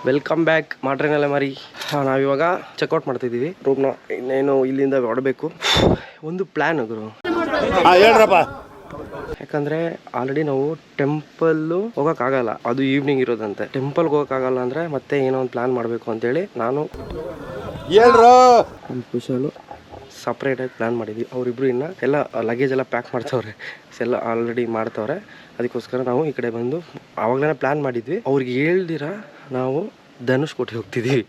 Welcome back ಮಾಡ್ರೇನಲ್ಲ ಮರಿ. ನಾವಿವಾಗ checkout ಮಾಡ್ತಿದ್ದೀವಿ ರೂಮ್ನ. ಇನ್ನೇನು ಇಲ್ಲಿಂದ ಹೊರಡಬೇಕು. ಒಂದು ಪ್ಲ್ಯಾನ್ ಗುರು, ಹೇಳ್ರಪ್ಪ. ಯಾಕಂದರೆ ಆಲ್ರೆಡಿ ನಾವು ಟೆಂಪಲ್ಲು ಹೋಗೋಕ್ಕಾಗಲ್ಲ, ಅದು ಈವ್ನಿಂಗ್ ಇರೋದಂತೆ. ಟೆಂಪಲ್ಗೆ ಹೋಗೋಕ್ಕಾಗಲ್ಲ ಅಂದರೆ ಮತ್ತೆ ಏನೋ ಒಂದು ಪ್ಲ್ಯಾನ್ ಮಾಡಬೇಕು ಅಂತೇಳಿ ನಾನು ನಮ್ಮ ಕುಶಾಲು ಸಪ್ರೇಟಾಗಿ ಪ್ಲ್ಯಾನ್ ಮಾಡಿದ್ವಿ. ಅವರಿಬ್ರು ಇನ್ನು ಎಲ್ಲ ಲಗೇಜ್ ಎಲ್ಲ ಪ್ಯಾಕ್ ಮಾಡ್ತವ್ರೆ, ಎಲ್ಲ ಆಲ್ರೆಡಿ ಮಾಡ್ತವ್ರೆ. ಅದಕ್ಕೋಸ್ಕರ ನಾವು ಈ ಕಡೆ ಬಂದು ಆವಾಗಲೇ ಪ್ಲ್ಯಾನ್ ಮಾಡಿದ್ವಿ. ಅವ್ರಿಗೆ ಹೇಳ್ದಿರ ನಾವು ಧನುಷ್ಕೋಟಿ ಹೋಗ್ತಿದ್ದೀವಿ.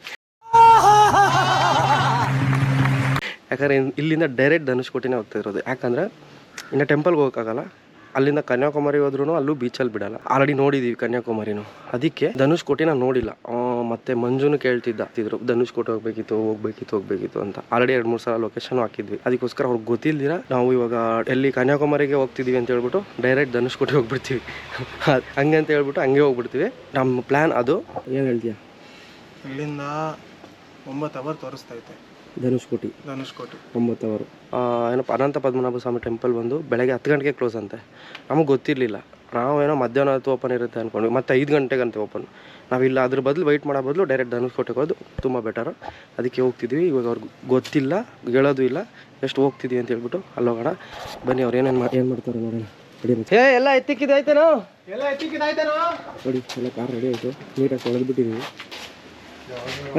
ಯಾಕಂದರೆ ಇಲ್ಲಿಂದ ಡೈರೆಕ್ಟ್ ಧನುಷ್ಕೋಟಿನೇ ಹೋಗ್ತಾ ಇರೋದು. ಯಾಕಂದರೆ ಇನ್ನು ಟೆಂಪಲ್ಗೆ ಹೋಗೋಕ್ಕಾಗಲ್ಲ. ಅಲ್ಲಿಂದ ಕನ್ಯಾಕುಮಾರಿ ಹೋದ್ರೂ ಅಲ್ಲೂ ಬೀಚಲ್ಲಿ ಬಿಡಲ್ಲ. ಆಲ್ರೆಡಿ ನೋಡಿದ್ದೀವಿ ಕನ್ಯಾಕುಮಾರಿನೂ. ಅದಕ್ಕೆ ಧನುಷ್ಕೋಟಿ ನಾನು ನೋಡಿಲ್ಲ. ಮತ್ತೆ ಮಂಜುನು ಕೇಳ್ತಿದ್ರು ಧನುಷ್ಕೋಟಿ ಹೋಗ್ಬೇಕಿತ್ತು ಅಂತ. ಆಲ್ರೆಡಿ 2-3 ಸಲ ಲೊಕೇಶನ್ ಹಾಕಿದ್ವಿ. ಅದಕ್ಕೋಸ್ಕರ ಅವ್ರಿಗೆ ಗೊತ್ತಿಲ್ದಿರ ನಾವು ಇವಾಗ ಎಲ್ಲಿ ಕನ್ಯಾಕುಮಾರಿಗೆ ಹೋಗ್ತಿದ್ದೀವಿ ಅಂತ ಹೇಳ್ಬಿಟ್ಟು ಡೈರೆಕ್ಟ್ ಧನುಷ್ಕೋಟಿ ಹೋಗ್ಬಿಡ್ತೀವಿ. ಹಂಗೆ ಅಂತ ಹೇಳ್ಬಿಟ್ಟು ಹಂಗೆ ಹೋಗ್ಬಿಡ್ತೀವಿ. ನಮ್ಮ ಪ್ಲ್ಯಾನ್ ಅದು. ಏನು ಹೇಳ್ತೀಯಾ? ಇಲ್ಲಿಂದ 9 ಅವರ್ ತೋರಿಸ್ತೈತೆ ಧನುಷ್ಕೋಟಿ 9 ಅವರು. ಏನಪ್ಪ ಅನಂತ ಪದ್ಮನಾಭ ಸ್ವಾಮಿ ಟೆಂಪಲ್ ಬಂದು ಬೆಳಗ್ಗೆ 10 ಗಂಟೆಗೆ ಕ್ಲೋಸ್ ಅಂತೆ. ನಮಗೆ ಗೊತ್ತಿರಲಿಲ್ಲ. ನಾವೇನೋ ಮಧ್ಯಾಹ್ನ ಹೊತ್ತು ಓಪನ್ ಇರುತ್ತೆ ಅಂದ್ಕೊಂಡ್ವಿ. ಮತ್ತು 5 ಗಂಟೆಗಂತೆ ಓಪನ್. ನಾವಿಲ್ಲ ಅದ್ರ ಬದಲು ವೆಯ್ಟ್ ಮಾಡೋ ಬದಲು ಡೈರೆಕ್ಟ್ ಧನುಷ್ಕೋಟಿಗೆ ಹೋಗೋದು ತುಂಬ ಬೆಟರು. ಅದಕ್ಕೆ ಹೋಗ್ತಿದ್ವಿ. ಇವಾಗ ಅವ್ರಿಗೆ ಗೊತ್ತಿಲ್ಲ, ಹೇಳೋದು ಇಲ್ಲ, ಎಷ್ಟು ಹೋಗ್ತಿದ್ವಿ ಅಂತ ಹೇಳ್ಬಿಟ್ಟು ಅಲ್ಲಿ ಹೋಗೋಣ. ಬನ್ನಿ. ಅವ್ರು ಏನು ಮಾಡ್ತಾರೆ ನೋಡೋಣ. ಎಲ್ಲ ಎತ್ತಿಕ್ಕಿದಾಯ್ತೇನೋ ನೋಡಿ. ಎಲ್ಲ ಕಾರ್ ರೆಡಿ ಆಯಿತು, ನೀಟಾಗಿ ತೊಳೆದ್ಬಿಟ್ಟಿದ್ದೀವಿ.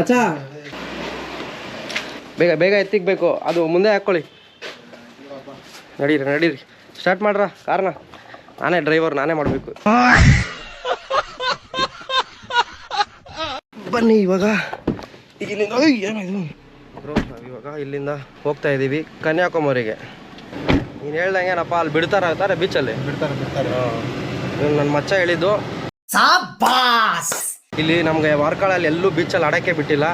ಅಚ್ಚಾ ಬೇಗ ಎತ್ತಿಕ್ಬೇಕು. ಅದು ಮುಂದೆ ಹಾಕ್ಕೊಳ್ಳಿ. ನಡೀರಿ ಸ್ಟಾರ್ಟ್ ಮಾಡ್ರ ಕಾರ್ನ. ನಾನೇ ಡ್ರೈವರ್, ನಾನೇ ಮಾಡಬೇಕು. ಬನ್ನಿ ಇವಾಗ ಇಲ್ಲಿಂದ ಏನಿದು ಇವಾಗ ಇಲ್ಲಿಂದ ಹೋಗ್ತಾ ಇದ್ದೀವಿ ಕನ್ಯಾಕುಮಾರಿಗೆ. ನೀನು ಹೇಳ್ದಂಗೇನಪ್ಪ ಅಲ್ಲಿ ಬಿಡ್ತಾರೆ ಬೀಚಲ್ಲಿ ಬಿಡ್ತಾರೆ. ನನ್ನ ಮಚ್ಚ ಹೇಳಿದ್ದು ಇಲ್ಲಿ ನಮಗೆ ವಾರ್ಕಾಳಲ್ಲಿ ಎಲ್ಲೂ ಬೀಚಲ್ಲಿ ಆಡೋಕ್ಕೆ ಬಿಟ್ಟಿಲ್ಲ.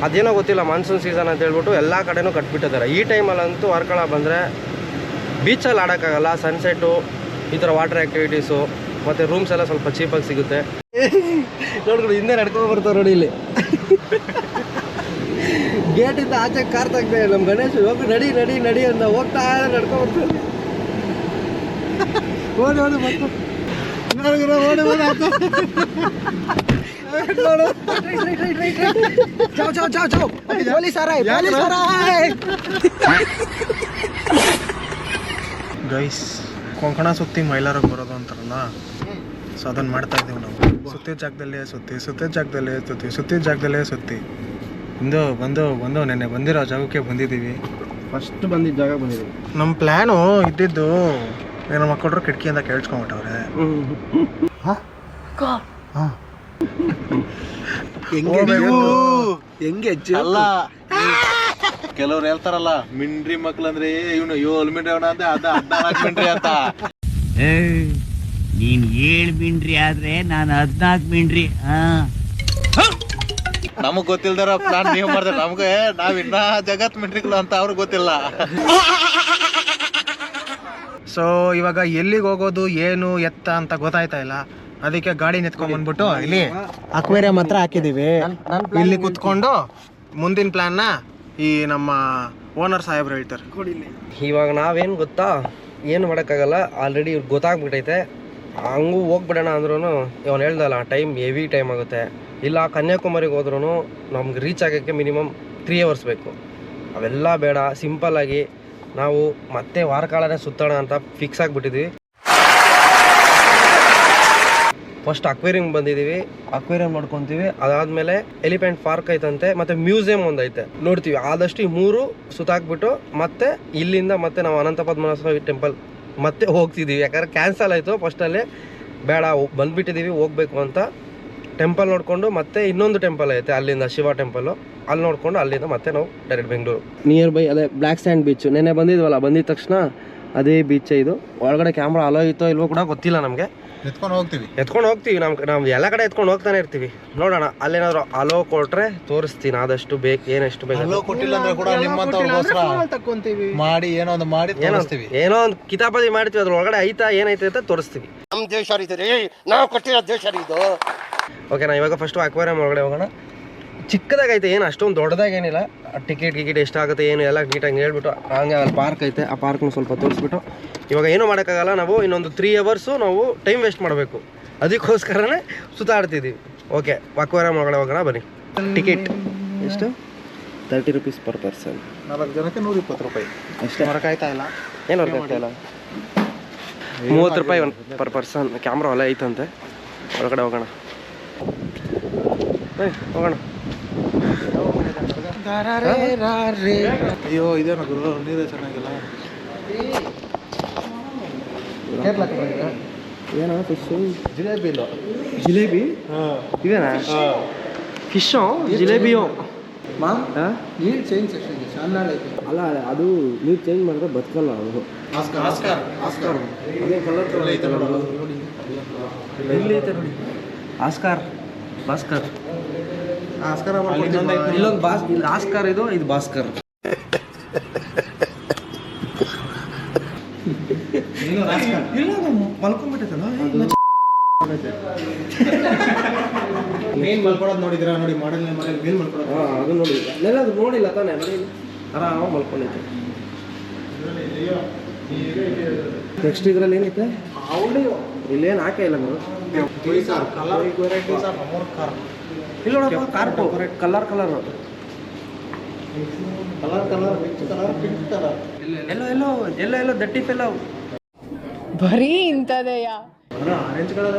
ಅದೇನೋ ಗೊತ್ತಿಲ್ಲ, ಮಾನ್ಸೂನ್ ಸೀಸನ್ ಅಂತ ಹೇಳ್ಬಿಟ್ಟು ಎಲ್ಲ ಕಡೆನೂ ಕಟ್ಬಿಟ್ಟಿದ್ದಾರೆ. ಈ ಟೈಮಲ್ಲಂತೂ ವಾರ್ಕಾಳ ಬಂದರೆ ಬೀಚಲ್ಲಿ ಆಡೋಕ್ಕಾಗಲ್ಲ. ಸನ್ಸೆಟ್ಟು, ಈ ಥರ ವಾಟರ್ ಆ್ಯಕ್ಟಿವಿಟೀಸು ಮತ್ತು ರೂಮ್ಸ್ ಎಲ್ಲ ಸ್ವಲ್ಪ ಚೀಪಾಗಿ ಸಿಗುತ್ತೆ. ನೋಡ್ಕೊಂಡು ಹಿಂದೆ ನಡ್ಕೊಂಡು ಬರ್ತಾರೆ ನೋಡಿ. ಇಲ್ಲಿ ಗೇಟಿಂದ ಆಚೆ ಕಾರ್ ತೆಗ್ದೆ ನಮ್ಮ ಗಣೇಶ್ ಹೋಗಿ ನಡಿ ಅಂತ ಹೋಗ್ತಾ ನಡ್ಕೊಂಡು ಬರ್ತಾರೆ. ಗೈಸ್, ಕೊಂಕಣ ಸುತ್ತಿ ಮೈಲಾರಿಗೆ ಬರೋದು ಅಂತಾರಲ್ಲ, ಸೊ ಅದನ್ನು ಮಾಡ್ತಾ ಇದ್ದೀವಿ ನಾವು. ಸುತ್ತಿದ ಜಾಗದಲ್ಲೇ ಸುತ್ತಿ ಬಂದು ನೆನ್ನೆ ಬಂದಿರೋ ಜಾಗಕ್ಕೆ ಬಂದಿದ್ದೀವಿ. ಫಸ್ಟ್ ಬಂದಿದ್ದ ಜಾಗ ಬಂದಿದ್ದೀವಿ. ನಮ್ಮ ಪ್ಲ್ಯಾನು ಇದ್ದಿದ್ದು ಏನೋ ಮಕ್ಕಳು ಕಿಟಕಿಯಿಂದ ಕೇಳಿಸ್ಕೊಂಬಿಟ್ಟವ್ರೆ. ಹೆಂಗೆ ಅಲ್ಲ, ಕೆಲವ್ರು ಹೇಳ್ತಾರಲ್ಲ ಮಿಂಡ್ರಿ ಮಕ್ಳಂದ್ರೆ ಇವನು 7 ಮಿಂಡ್ರಿ ಅವನ ಅಂತ, ಅದ 14 ಮಿಂಡ್ರಿ ಅಂತ. ನೀನ್ 7 ಮಿಂಡ್ರಿ ಆದ್ರೆ ನಾನು 14 ಮಿಂಡ್ರಿ. ನಮಗ್ ಗೊತ್ತಿಲ್ದಾರ ಪ್ಲಾನ್ ನೀವು ಮಾಡ್ತಾರೆ. ನಮ್ಗೆ ನಾವಿನ್ನ ಜಗತ್ ಮಿಂಡ್ರಿಗಳು ಅಂತ ಅವ್ರಿಗೆ ಗೊತ್ತಿಲ್ಲ. ಸೊ ಇವಾಗ ಎಲ್ಲಿಗೆ ಹೋಗೋದು ಏನು ಎತ್ತ ಅಂತ ಗೊತ್ತಾಯ್ತಾ ಇಲ್ಲ. ಅದಕ್ಕೆ ಗಾಡಿ ನಿತ್ಕೊಂಡ್ ಬಂದ್ಬಿಟ್ಟು ಇಲ್ಲಿ ಅಕ್ವೇರಿಯಂ ಹತ್ರ ಹಾಕಿದೀವಿ. ಇಲ್ಲಿ ಕುತ್ಕೊಂಡು ಮುಂದಿನ ಪ್ಲಾನ್ನ ಈ ನಮ್ಮ ಓನರ್ ಸಾಹೇಬ್ರು ಹೇಳ್ತಾರೆ. ಇವಾಗ ನಾವೇನು ಗೊತ್ತಾ, ಏನು ಮಾಡೋಕ್ಕಾಗಲ್ಲ. ಆಲ್ರೆಡಿ ಇವ್ರಿಗೆ ಗೊತ್ತಾಗ್ಬಿಟ್ಟೈತೆ. ಹಂಗೂ ಹೋಗ್ಬಿಡೋಣ ಅಂದ್ರೂ ಇವನು ಹೇಳ್ದಲ್ಲ ಟೈಮ್ ಹೆವಿ ಟೈಮ್ ಆಗುತ್ತೆ. ಇಲ್ಲ ಕನ್ಯಾಕುಮಾರಿಗೆ ಹೋದ್ರೂ ನಮ್ಗೆ ರೀಚ್ ಆಗೋಕ್ಕೆ ಮಿನಿಮಮ್ 3 ಅವರ್ಸ್ ಬೇಕು. ಅವೆಲ್ಲ ಬೇಡ, ಸಿಂಪಲ್ಲಾಗಿ ನಾವು ಮತ್ತೆ ವಾರಕಾಳನೇ ಸುತ್ತೋಣ ಅಂತ ಫಿಕ್ಸ್ ಆಗಿಬಿಟ್ಟಿದ್ವಿ. ಫಸ್ಟ್ ಅಕ್ವೇರಿಯಂ ಬಂದಿದ್ದೀವಿ, ಅಕ್ವೇರಿಯಂ ನೋಡ್ಕೊತೀವಿ. ಅದಾದಮೇಲೆ ಎಲಿಫೆಂಟ್ ಪಾರ್ಕ್ ಐತಂತೆ, ಮತ್ತು ಮ್ಯೂಸಿಯಂ ಒಂದೈತೆ ನೋಡ್ತೀವಿ. ಆದಷ್ಟು ಈ 3 ಸುತ್ತಾಕ್ಬಿಟ್ಟು ಮತ್ತೆ ಇಲ್ಲಿಂದ ಮತ್ತೆ ನಾವು ಅನಂತ ಪದ್ಮನಾಭ ಸ್ವಾಮಿ ಟೆಂಪಲ್ ಮತ್ತೆ ಹೋಗ್ತಿದ್ದೀವಿ. ಯಾಕಂದರೆ ಕ್ಯಾನ್ಸಲ್ ಆಯಿತು ಫಸ್ಟಲ್ಲೇ, ಬೇಡ ಬಂದುಬಿಟ್ಟಿದ್ದೀವಿ ಹೋಗಬೇಕು ಅಂತ. ಟೆಂಪಲ್ ನೋಡಿಕೊಂಡು ಮತ್ತೆ ಇನ್ನೊಂದು ಟೆಂಪಲ್ ಐತೆ ಅಲ್ಲಿಂದ, ಶಿವ ಟೆಂಪಲ್ಲು, ಅಲ್ಲಿ ನೋಡಿಕೊಂಡು ಅಲ್ಲಿಂದ ಮತ್ತೆ ನಾವು ಡೈರೆಕ್ಟ್ ಬೆಂಗಳೂರು. ನಿಯರ್ ಬೈ ಅದೇ ಬ್ಲ್ಯಾಕ್ ಸ್ಯಾಂಡ್ ಬೀಚು. ನೆನ್ನೆ ಬಂದಿದ್ವಲ್ಲ, ಬಂದಿದ ತಕ್ಷಣ ಅದೇ ಬೀಚೇ ಇದು. ಒಳಗಡೆ ಕ್ಯಾಮ್ರಾ ಅಲೋ ಇತ್ತೋ ಇಲ್ವೋ ಕೂಡ ಗೊತ್ತಿಲ್ಲ ನಮಗೆ. ಎತ್ಕೊಂಡು ಹೋಗ್ತೀವಿ ನಾವು ಎಲ್ಲ ಕಡೆ ಎತ್ಕೊಂಡು ಹೋಗ್ತಾನೆ ಇರ್ತೀವಿ. ನೋಡೋಣ, ಅಲ್ಲೇನಾದ್ರು ಅಲೋ ಕೊಟ್ರೆ ತೋರಿಸ್ತೀನಿ. ಆದಷ್ಟು ಬೇಕು, ಏನಷ್ಟು ಬೇಕು ಕೊಟ್ಟಿಲ್ಲ ಅಂದ್ರೆ ಕೂಡ ಮಾಡಿ ಏನೋ ಒಂದು ಕಿತಾಪತಿ ಮಾಡ್ತೀವಿ. ಅದ್ರ ಒಳಗಡೆ ಐತಾ ಏನೈತೆ ಅಂತ ತೋರಿಸ್ತೀವಿ. ನಮ್ಮ ದೇಶ ರೀ, ನಾವು ಕೊಟ್ಟಿರೋ ದೇಶ ಇದು. ಓಕೆನಾ, ಇವಾಗ ಫಸ್ಟು ಅಕ್ವೇರಿಯಂ ಒಳಗಡೆ ಹೋಗೋಣ. ಚಿಕ್ಕದಾಗೈತೆ, ಏನು ಅಷ್ಟೊಂದು ದೊಡ್ಡದಾಗೇನಿಲ್ಲ. ಟಿಕೆಟ್ ಎಷ್ಟಾಗುತ್ತೆ ಏನು ಎಲ್ಲ ನೀಟಾಗಿ ಹೇಳ್ಬಿಟ್ಟು ಹಂಗೆ ಅಲ್ಲಿ ಪಾರ್ಕ್ ಐತೆ, ಆ ಪಾರ್ಕ್ನ ಸ್ವಲ್ಪ ತೋರಿಸ್ಬಿಟ್ಟು ಇವಾಗ ಏನೂ ಮಾಡೋಕ್ಕಾಗಲ್ಲ. ನಾವು ಇನ್ನೊಂದು 3 ಅವರ್ಸು ನಾವು ಟೈಮ್ ವೇಸ್ಟ್ ಮಾಡಬೇಕು. ಅದಕ್ಕೋಸ್ಕರನೇ ಸುತ್ತಾಡ್ತಿದ್ದೀವಿ. ಓಕೆ ಅಕ್ವೇರಿಯಂ ಒಳಗಡೆ ಹೋಗೋಣ ಬನ್ನಿ. ಟಿಕೆಟ್ ಎಷ್ಟು? 30 rupees per person. 4 ಜನಕ್ಕೆ 120 ರೂಪಾಯಿ ಅಷ್ಟೇ. ಹೊರಗೆ ಆಯ್ತಾ ಇಲ್ಲ, ಏನು ವರ್ಕ್ ಆಗ್ತಾ ಇಲ್ಲ. 30 ರೂಪಾಯಿ ಪರ್ ಪರ್ಸನ್. ಕ್ಯಾಮ್ರಾ ಅಲ್ಲೇ ಐತಂತೆ, ಒಳಗಡೆ ಹೋಗೋಣ. ಹೋಗೋಣ. ಅಯ್ಯೋ ಇದೇನ ಗುರು, ನೀರೇ ಚೆನ್ನಾಗಿಲ್ಲ. ಏನೋ ಫಿಶು? ಜಿಲೇಬಿ ಇಲ್ಲ. ಜಿಲೇಬಿ ಇದೇನಾ? ಫಿಶು ಜಿಲೇಬಿಯೋ ನೀರು ಚೇಂಜ್ ಸೆಕ್ಷನ್ ಅಲ್ಲ, ಅದು ನೀರು ಚೇಂಜ್ ಮಾಡಿದ್ರೆ ಬದುಕಲ್ಲ ಅದು. ಅದೇ ಕಲರ್ ಐತೆ ನೋಡಿ, ಇಲ್ಲಿ ಐತೆ ನೋಡಿ. ಆಸ್ಕಾರ್ ಭಾಸ್ಕರ್. ಇಲ್ಲೊಂದು ಇಲ್ಲಿ ಆಸ್ಕಾರ್, ಇದು ಭಾಸ್ಕರ್. ಇಲ್ಲ ಮಲ್ಕೊಂಡ್ಬಿಟ್ಟೈತಲ್ಲ. ಮೇನ್ ಮಲ್ಕೊಳೋದು ನೋಡಿದ್ರಾ? ನೋಡಿ ಮಾಡೆಲ್ ಮೇಲ್ ಮಲ್ಕೊಳೋದು. ಅದು ನೋಡಿ, ಅದು ನೋಡಿಲ್ಲ ತಾನೇ, ನೋಡಿ ಆರಾಮ ಮಲ್ಕೊಂಡೈತೆ. ನೆಕ್ಸ್ಟ್ ಇದ್ರಲ್ಲಿ ಏನೈತೆ? ಇಲ್ಲೇನು ಹಾಕೇ ಇಲ್ಲ ನೀವು. ಇಲ್ಲ ನೋಡಪ್ಪ, ಕಾರ್ಪು ಕಲರ್ ಎಲ್ಲೋ ದಟ್ಟಿ ಫೆಲ್ಲ ಬರೀ ಇಂಥದೆಯಾ? ಆರೆಂಜ್ ಕಲರ್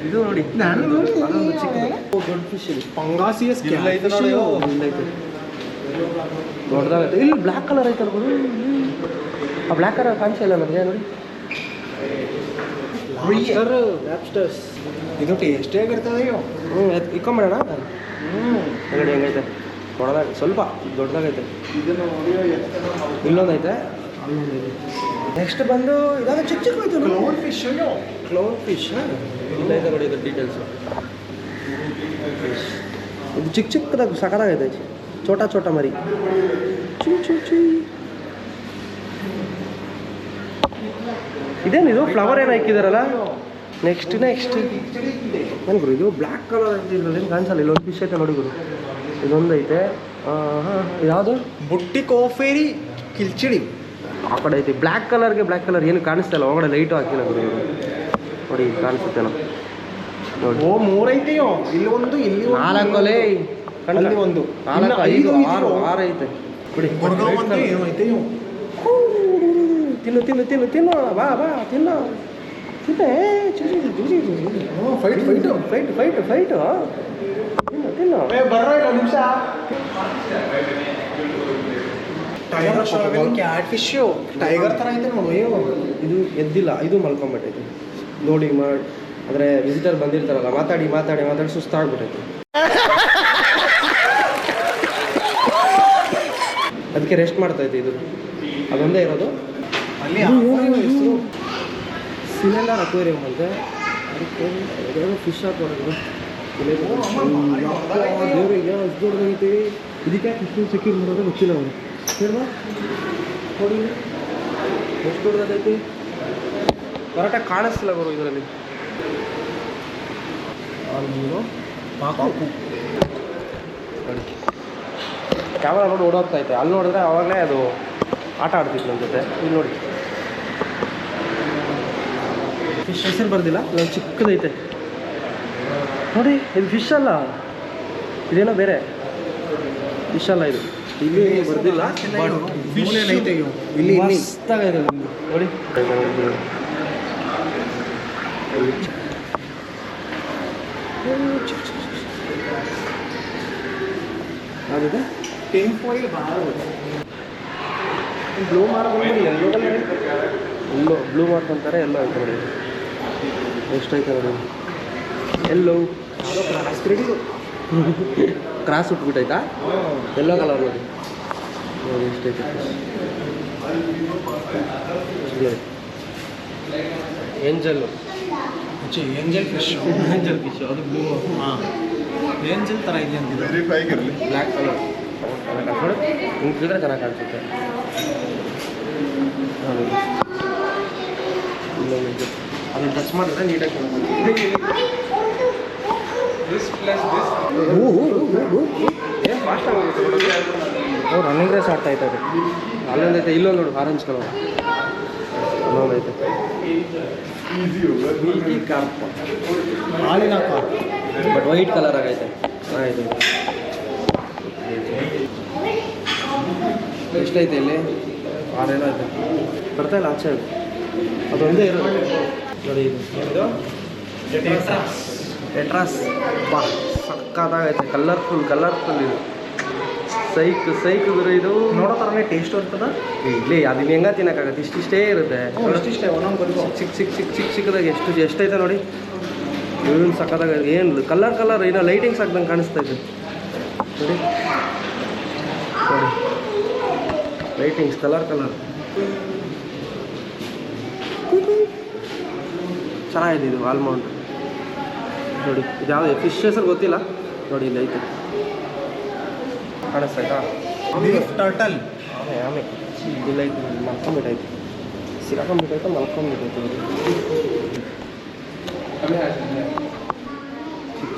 ಇದು ನೋಡಿ. ಅದೊಂದು ಚಿಕ್ಕದು ದೊಡ್ಡ ಫಿಶ್ ಇದೆ. ಪಂಗಾಸಿಯಸ್ ದೊಡ್ಡದಾಗೈತೆ. ಇಲ್ಲಿ ಬ್ಲ್ಯಾಕ್ ಕಲರ್ ಐತಲ್ಲ ಗುರು, ಆ ಬ್ಲ್ಯಾಕ್ ಕಲರ್ ಕಾಣಿಸ್ತಾ ಇಲ್ಲ ನನಗೆ. ನೋಡಿ ಲ್ಯಾಬ್ಸ್ಟರ್ಸ್. ಇದು ಟೇಸ್ಟೇ ಆಗಿರ್ತದೆ. ಇಕ್ಕೊಂಬೇಡ. ನೋಡಿ ಹೆಂಗೈತೆ, ದೊಡ್ಡದಾಗ ಸ್ವಲ್ಪ ದೊಡ್ಡದಾಗೈತೆ. ಇಲ್ಲೊಂದೈತೆ, ಅಲ್ಲೊಂದೈತೆ. ನೆಕ್ಸ್ಟ್ ಬಂದು ಇದಾಗ ಚಿಕ್ಕ ಐತೆ ಕ್ಲೌನ್ ಫಿಶ್. ಇಲ್ಲೈತೆ ನೋಡಿ, ಇದು ಡೀಟೇಲ್ಸು. ಇದು ಚಿಕ್ಕದಾಗ ಸಕದಾಗೈತೆ. ಚೋಟ ಮರಿ. ಚೂ ಇದೇನಿದು ಫ್ಲವರ್ ಏನು ಹಾಕಿದಾರಲ್ಲ. ನೆಕ್ಸ್ಟ್ ಏನು ಗುರು ಇದು? ಬ್ಲ್ಯಾಕ್ ಕಲರ್ ಐತೆ. ಇದ್ರಲ್ಲಿ ಏನು ಕಾಣಿಸಲ್ಲ. ಇಲ್ಲೊಂದು ಫಿಶ್ ಐತೆ ನೋಡಿ ಗುರು, ಇದೊಂದು ಐತೆ. ಯಾವುದು? ಬುಟ್ಟಿ ಕೋಫೇರಿ ಕಿಲ್ಚಿಡಿ ಆ ಕಡೆ ಐತೆ. ಬ್ಲ್ಯಾಕ್ ಕಲರ್ ಏನು ಕಾಣಿಸ್ತಾ ಇಲ್ಲ. ಒಳಗಡೆ ಲೈಟು ಹಾಕಿಲ್ಲ ಗುರು. ನೋಡಿ ಕಾಣಿಸುತ್ತೆ ನೋಡಿ. ಓ 3 ಐತೆಯೋ, ಇಲ್ಲಿ ಒಂದು, ಇಲ್ಲಿ 4 ಅಲೆ ಅಲ್ಲಿ ಒಂದು, 4 5 6 ಐತೆ. ಬಿಡಿ. ತಿನ್ನು ಬಾ ತಿನ್ನು. ತಿನ್ನೆ. ಫೈಟ್ ತಿನ್ನು. ನಿಮಿಷ. ಕ್ಯಾಟ್ ಫಿಶ್ ಟೈಗರ್ ಥರ ಐತೆ ನೋಡಿ. ಇದು ಎದ್ದಿಲ್ಲ, ಇದು ಮಲ್ಕೊಂಡ್ಬಿಟ್ಟೈತೆ. ನೋಡಿ ಅಂದರೆ ವಿಸಿಟರ್ ಬಂದಿರ್ತಾರಲ್ಲ, ಮಾತಾಡಿ ಸುಸ್ತಾಗ್ಬಿಟ್ಟೈತೆ. ಅದಕ್ಕೆ ರೆಸ್ಟ್ ಮಾಡ್ತೈತೆ. ಇದು ಅದೊಂದೇ ಇರೋದು ಅಲ್ಲಿ. ಸಿಲಿಂಡರ್ ಅಕ್ವೇರಿಯಂ ಅಂತೆ. ಅದಕ್ಕೆ ಫಿಶ್ ಹಾಕೋದು. ದೇವ್ರಿಗೆ ಅಷ್ಟು ದೊಡ್ಡದಾಗೈತಿ. ಇದಕ್ಕೆ ಫಿಶ್ ಸೆಕ್ಯೂರ್ ಮಾಡೋದು ಗೊತ್ತಿಲ್ಲ ಅವರು. ಹೇಳುವ ನೋಡಿ ಎಷ್ಟು ದೊಡ್ಡದಾಗೈತಿ. ಕರೆಕ್ಟಾಗಿ ಕಾಣಿಸ್ತಿಲ್ಲ ಗುರು ಇದರಲ್ಲಿ. ಕ್ಯಾಮ್ರಾ ನೋಡಿ ಓಡೋಗ್ತಾ ಐತೆ. ಅಲ್ಲಿ ನೋಡಿದ್ರೆ ಆವಾಗಲೇ ಅದು ಆಟ ಆಡ್ತಿತ್ತು ನನ್ನ ಜೊತೆ. ಇಲ್ಲಿ ನೋಡಿ ಫಿಶ್ ಹೆಸರು ಬರ್ದಿಲ್ಲ, ಇಲ್ಲೊಂದು ಚಿಕ್ಕದೈತೆ ನೋಡಿ. ಇದು ಫಿಶ್ ಅಲ್ಲ, ಇದೇನೋ ಬೇರೆ ಫಿಶ್ ಅಲ್ಲ ಇದು. ಇಲ್ಲಿ ಬರ್ದಿಲ್ಲ, ಇಲ್ಲಿ ಮಸ್ತಾಗಿದೆ ನೋಡಿ. ಅದಿದೆ ಬ್ಲೂ ಮಾರ್ಕ್ ಬ್ಲೂ ಮಾರ್ಕ್ ಅಂತಾರೆ. ಎಲ್ಲೋ ಐತೆ ನೋಡಿ, ಎಷ್ಟೈತೆ ನೋಡಿ. ಎಲ್ಲೋ ಕ್ರಾಸ್ ಉಟ್ಬಿಟ್ಟೈತಾ? ಎಲ್ಲೋ ಕಲರ್ ನೋಡಿ. ನೋಡಿ ಎಷ್ಟೈತೆ. ಏಂಜಲ್ ಫಿಶ್ ಅದು ಬ್ಲೂ. ಏಂಜಲ್ ಥರ ಇದೆ ಅಂತಿದೆ. ಬ್ಲ್ಯಾಕ್ ಕಲರ್ ಹಿಂಗಿದ್ರೆ ಚೆನ್ನಾಗಿ ಕಾಣಿಸುತ್ತೆ. ಅದನ್ನು ಟಚ್ ಮಾಡಿದ್ರೆ ನೀಟಾಗಿ ಕಾಣಿಸುತ್ತೆ. ಏನು ಫಾಸ್ಟ್ ಆಗುತ್ತೆ. ರನ್ನಿಂಗ್ ರೇಸ್ ಆಡ್ತಾ ಐತೆ ಅದು. ಅಲ್ಲೊಂದೈತೆ, ಇಲ್ಲೊಂದು ನೋಡು ಆರೆಂಜ್ ಕಲರ್. ಅಲ್ಲೊಂದೈತೆ. ಕಾರ್ಪ್ ಹಾಲಿನ ಬಟ್ ವೈಟ್ ಕಲರ್ ಆಗೈತೆ. ಆಯಿತು, ಎಷ್ಟೈತೆ ಇಲ್ಲಿ? 6 ಏನೋ ಐತೆ. ಬರ್ತಾ ಇಲ್ಲ ಆಚೆ, ಅದೊಂದೇ ಇರೋದು ನೋಡಿ. ಇದು ಟೆಟ್ರಾಸ್ ಬಾ, ಸಕ್ಕತ್ತಾಗೈತೆ. ಕಲರ್ಫುಲ್ ಇದು. ಸೈಕ್ ಗುರು. ಇದು ನೋಡೋ ಥರನೇ ಟೇಸ್ಟ್ ಇರ್ತದ. ಇಲ್ಲಿ ಅದನ್ನ ಹೆಂಗ ತಿನ್ನಕ್ಕಾಗತ್ತೆ? ಇಷ್ಟಿಷ್ಟೇ ಇರುತ್ತೆ. ಇಷ್ಟಿಷ್ಟೇ ಒಂದೊಂದು ಚಿಕ್ಕದಾಗಿ ಎಷ್ಟೈತೆ ನೋಡಿ. ಏನು ಸಕ್ಕತ್ತಾಗ, ಏನು ಕಲರ್ ಏನೋ ಲೈಟಿಂಗ್ಸ್ ಹಾಕ್ದಂಗೆ ಕಾಣಿಸ್ತಾ ಇದೆ ನೋಡಿ. ಲೈಟಿಂಗ್ಸ್ ಕಲರ್ ಚೆನ್ನಾಗಿದೆ. ಇದು ಆಲ್ಮೌಂಟ್ ನೋಡಿ. ಇದು ಯಾವುದು ಫಿಶ್ ಹೆಸರು ಗೊತ್ತಿಲ್ಲ ನೋಡಿ. ಇಲ್ಲಿ ಐತೆ, ಕಾಣಿಸ್ತಾಯ್ತಾ? Beef turtle. ಆಮೇಲೆ ಇಲ್ಲ ಐತೆ, ಮಲ್ಕೊಂಬಿಟ್ಟೈತೆ. ಸಿಕ್ಕಾಕೊಂಡ್ಬಿಟ್ಟೈತೆ, ಮಲ್ಕೊಂಡ್ಬಿಟ್ಟೈತೆ ನೋಡಿ.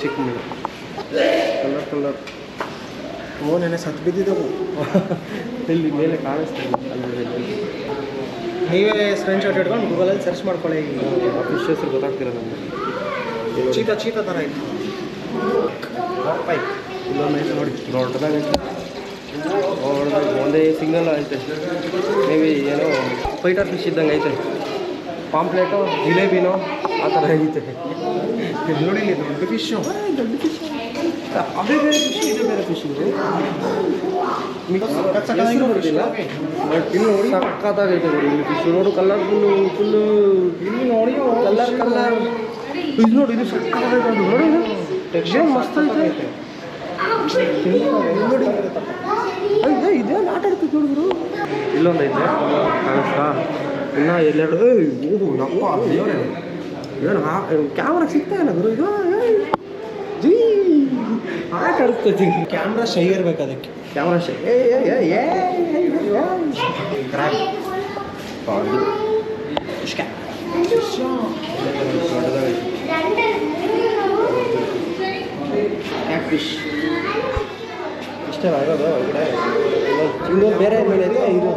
ಚಿಕ್ಕ ಮೀನು ಕಲರ್ ನೆನೆ ಸತ್ತು ಬಿದ್ದಿದ್ದವು. ಇಲ್ಲಿ ಮೇಲೆ ಕಾಣಿಸ್ತಾ ಇದೆ. ನೀವೇ ಸ್ಕ್ರೀನ್ ಶಾಟ್ ಇಟ್ಕೊಂಡು ಗೂಗಲಲ್ಲಿ ಸರ್ಚ್ ಮಾಡ್ಕೊಳ್ಳಿ. ಫಿಶ್ ಹೆಸರು ಗೊತ್ತಾಗ್ತಿಲ್ಲ ನಮಗೆ. ಚೀತಾ ಥರ ಐತೆ. ಪೈಪ್ ಇಲ್ಲೊಂದು ಐತೆ ನೋಡಿ, ದೊಡ್ಡದಾಗೈತೆ. ಒಂದೇ ಸಿಂಗಲ್ ಐತೆ. ಮೇ ಬಿ ಏನೋ ಫೈಟರ್ ಫಿಶ್ ಇದ್ದಂಗೆ ಐತೆ. ಪಾಂಪ್ಲೆಟು, ಜಿಲೇಬಿನೋ ಆ ಥರ ಐತೆ ನೋಡಿ. ದೊಡ್ಡ ಫಿಶ್ಶು. ಅದೇ ಬೇರೆ ಫಿಶ್, ಇದೇ ಬೇರೆ ಫಿಶ್. ಇದು ಗೊತ್ತಿಲ್ಲ, ಬಟ್ ಇಲ್ಲಿ ನೋಡಿ ಸಕ್ಕತ್ತಾಗೈತೆ ನೋಡಿ. ಇಲ್ಲಿ ಫಿಶ್ ನೋಡು, ಕಲರ್ಫುಲ್ಲು ಫುಲ್ಲು. ಇಲ್ಲಿ ನೋಡಿ ಕಲರ್. ಇದು ನೋಡಿ, ಇದು ಸಕ್ಕತ್ತಾಗೈತೆ. ಅದು ನೋಡಿ, ಟೆಕ್ಸ್ಚರ್ ಮಸ್ತ್ ಐತೆ. ನೋಡಿ ಇದೇನು ಆಟ ಆಡ್ತಿತ್ತು ನೋಡಿದ್ರು. ಇಲ್ಲೊಂದೈತೆ ಕಾಣಿಸ್ತಾ. ಇನ್ನು ಎಲ್ಲೆರಡು ಇದು ನಪ್ಪ ದೇವರೇ. ಏನು ಕ್ಯಾಮ್ರಾ ಸಿಗ್ತಾ ಇಲ್ಲ ಗುರು. ಇದು ಜೀ ಆಟ ಆಡಿಸ್ತೈತಿ. ಕ್ಯಾಮ್ರಾ ಶೈ ಇರ್ಬೇಕು ಅದಕ್ಕೆ. ಕ್ಯಾಮ್ರಾ ಶೈ. ಫಿಶ್ ಇಷ್ಟೇ ಆಗೋದು ಹೊರಗಡೆ. ಇನ್ನೊಂದು ಬೇರೆ ಮೀನೈತೆ. ಇದು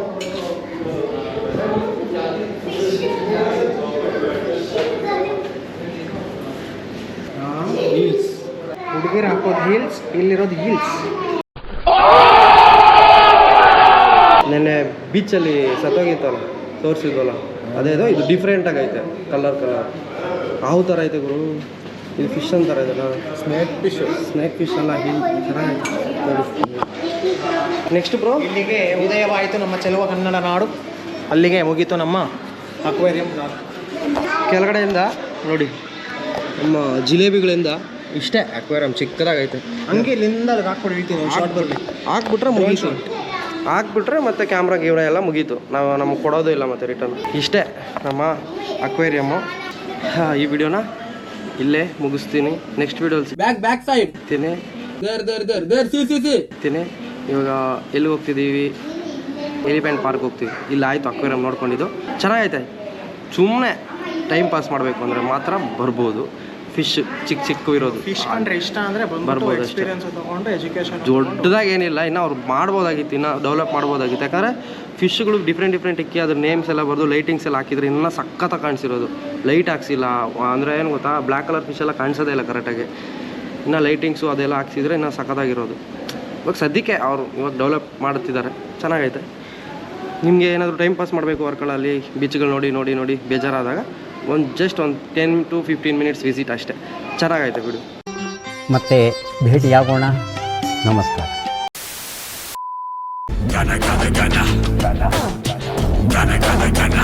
ಹೀಲ್ಸ್. ಹುಡುಗಿರು ಹಾಕೋದು ಹೀಲ್ಸ್, ಇಲ್ಲಿರೋದು ಹೀಲ್ಸ್. ನೆನ್ನೆ ಬೀಚಲ್ಲಿ ಸತ್ತೋಗಿತ್ತಲ್ಲ, ತೋರಿಸಿದ್ವಲ್ಲ, ಅದೇದೋ. ಇದು ಡಿಫ್ರೆಂಟಾಗಿ ಐತೆ. ಕಲರ್ ಹಾವು ಥರ ಐತೆ ಗುರು. ಇದು ಫಿಶ್ ಅಂತಾರೆ ಇದೆಲ್ಲ. ಸ್ನೇಕ್ ಫಿಶ್ ಅಲ್ಲ, ಹೀಲ್ ಚೆನ್ನಾಗೈತೆ. ನೆಕ್ಸ್ಟ್ ಬ್ರೋ, ಇಲ್ಲಿಗೆ ಉದಯವಾಯಿತು ನಮ್ಮ ಚೆಲುವ ಕನ್ನಡ ನಾಡು. ಅಲ್ಲಿಗೆ ಮುಗೀತು ನಮ್ಮ ಅಕ್ವೇರಿಯಂ. ಕೆಳಗಡೆಯಿಂದ ನೋಡಿ ನಮ್ಮ ಜಿಲೇಬಿಗಳಿಂದ ಇಷ್ಟೇ ಅಕ್ವೇರಿಯಂ ಚಿಕ್ಕದಾಗೈತೆ. ಹಂಗೆ ಇಲ್ಲಿಂದ ಅಲ್ಲಿ ಹಾಕ್ಬಿಟ್ಟು ಹೇಳ್ತೀನಿ, ಶಾರ್ಟ್ ಬರಲಿ. ಹಾಕ್ಬಿಟ್ರೆ ಮುಗೀತು. ಹಾಕ್ಬಿಟ್ರೆ ಮತ್ತೆ ಕ್ಯಾಮ್ರಾ ಗೀವ್ರಾ ಎಲ್ಲ ಮುಗೀತು. ನಾವು ನಮ್ಗೆ ಕೊಡೋದು ಇಲ್ಲ ಮತ್ತೆ ರಿಟರ್ನ್. ಇಷ್ಟೇ ನಮ್ಮ ಅಕ್ವೇರಿಯಮ್ಮು. ಈ ವಿಡಿಯೋನ ಇಲ್ಲೇ ಮುಗಿಸ್ತೀನಿ. ನೆಕ್ಸ್ಟ್ ವಿಡಿಯೋಲಿ ಬ್ಯಾಕ್ ಸೈಡ್ ಇವಾಗ ಎಲ್ಲಿ ಹೋಗ್ತಿದ್ದೀವಿ? ಎಲಿಫೆಂಟ್ ಪಾರ್ಕ್ ಹೋಗ್ತೀವಿ. ಇಲ್ಲ ಆಯಿತು, ಅಕ್ವೇರಿಯಂ ನೋಡ್ಕೊಂಡಿದ್ದು ಚೆನ್ನಾಗೈತೆ. ಸುಮ್ಮನೆ ಟೈಮ್ ಪಾಸ್ ಮಾಡಬೇಕು ಅಂದರೆ ಮಾತ್ರ ಬರ್ಬೋದು. ಫಿಶ್ ಚಿಕ್ಕ ಇರೋದು. ಫಿಶ್ ಅಂದರೆ ಇಷ್ಟ ಅಂದರೆ ಬರ್ಬೋದು. ಎಕ್ಸ್ಪೀರಿಯನ್ಸ್ ತೊಗೊಂಡು ಎಜುಕೇಷನ್ ದೊಡ್ಡದಾಗಿ ಏನಿಲ್ಲ. ಇನ್ನು ಅವ್ರು ಮಾಡ್ಬೋದಾಗಿತ್ತು, ಇನ್ನೂ ಡೆವಲಪ್ ಮಾಡ್ಬೋದಾಗಿತ್ತು. ಯಾಕಂದರೆ ಫಿಶ್ಗಳು ಡಿಫ್ರೆಂಟ್ ಇಕ್ಕಿ ಅದ್ರ ನೇಮ್ಸ್ ಎಲ್ಲ ಬರೆದು ಲೈಟಿಂಗ್ಸ್ ಎಲ್ಲ ಹಾಕಿದ್ರೆ ಇನ್ನೂ ಸಖತ್ತಾಗಿ ಕಾಣಿಸಿರೋದು. ಲೈಟ್ ಹಾಕ್ಸಿಲ್ಲ ಅಂದರೆ ಏನು ಗೊತ್ತಾ, ಬ್ಲ್ಯಾಕ್ ಕಲರ್ ಫಿಶ್ ಎಲ್ಲ ಕಾಣಿಸೋದೇ ಇಲ್ಲ ಕರೆಕ್ಟಾಗಿ. ಇನ್ನು ಲೈಟಿಂಗ್ಸು ಅದೆಲ್ಲ ಹಾಕ್ಸಿದ್ರೆ ಇನ್ನೂ ಸಖತ್ತಾಗಿರೋದು. ಇವಾಗ ಸದ್ಯಕ್ಕೆ ಅವರು ಇವಾಗ ಡೆವಲಪ್ ಮಾಡುತ್ತಿದ್ದಾರೆ, ಚೆನ್ನಾಗೈತೆ. ನಿಮಗೆ ಏನಾದರೂ ಟೈಮ್ ಪಾಸ್ ಮಾಡಬೇಕು ವರ್ಕ್ಗಳಲ್ಲಿ, ಬೀಚ್ಗಳು ನೋಡಿ ಬೇಜಾರಾದಾಗ ಜಸ್ಟ್ ಒಂದು 10 to 15 ಮಿನಿಟ್ಸ್ ವಿಸಿಟ್ ಅಷ್ಟೇ. ಚೆನ್ನಾಗೈತೆ ಬಿಡು. ಮತ್ತೆ ಭೇಟಿಯಾಗೋಣ. ನಮಸ್ಕಾರ. ಗನ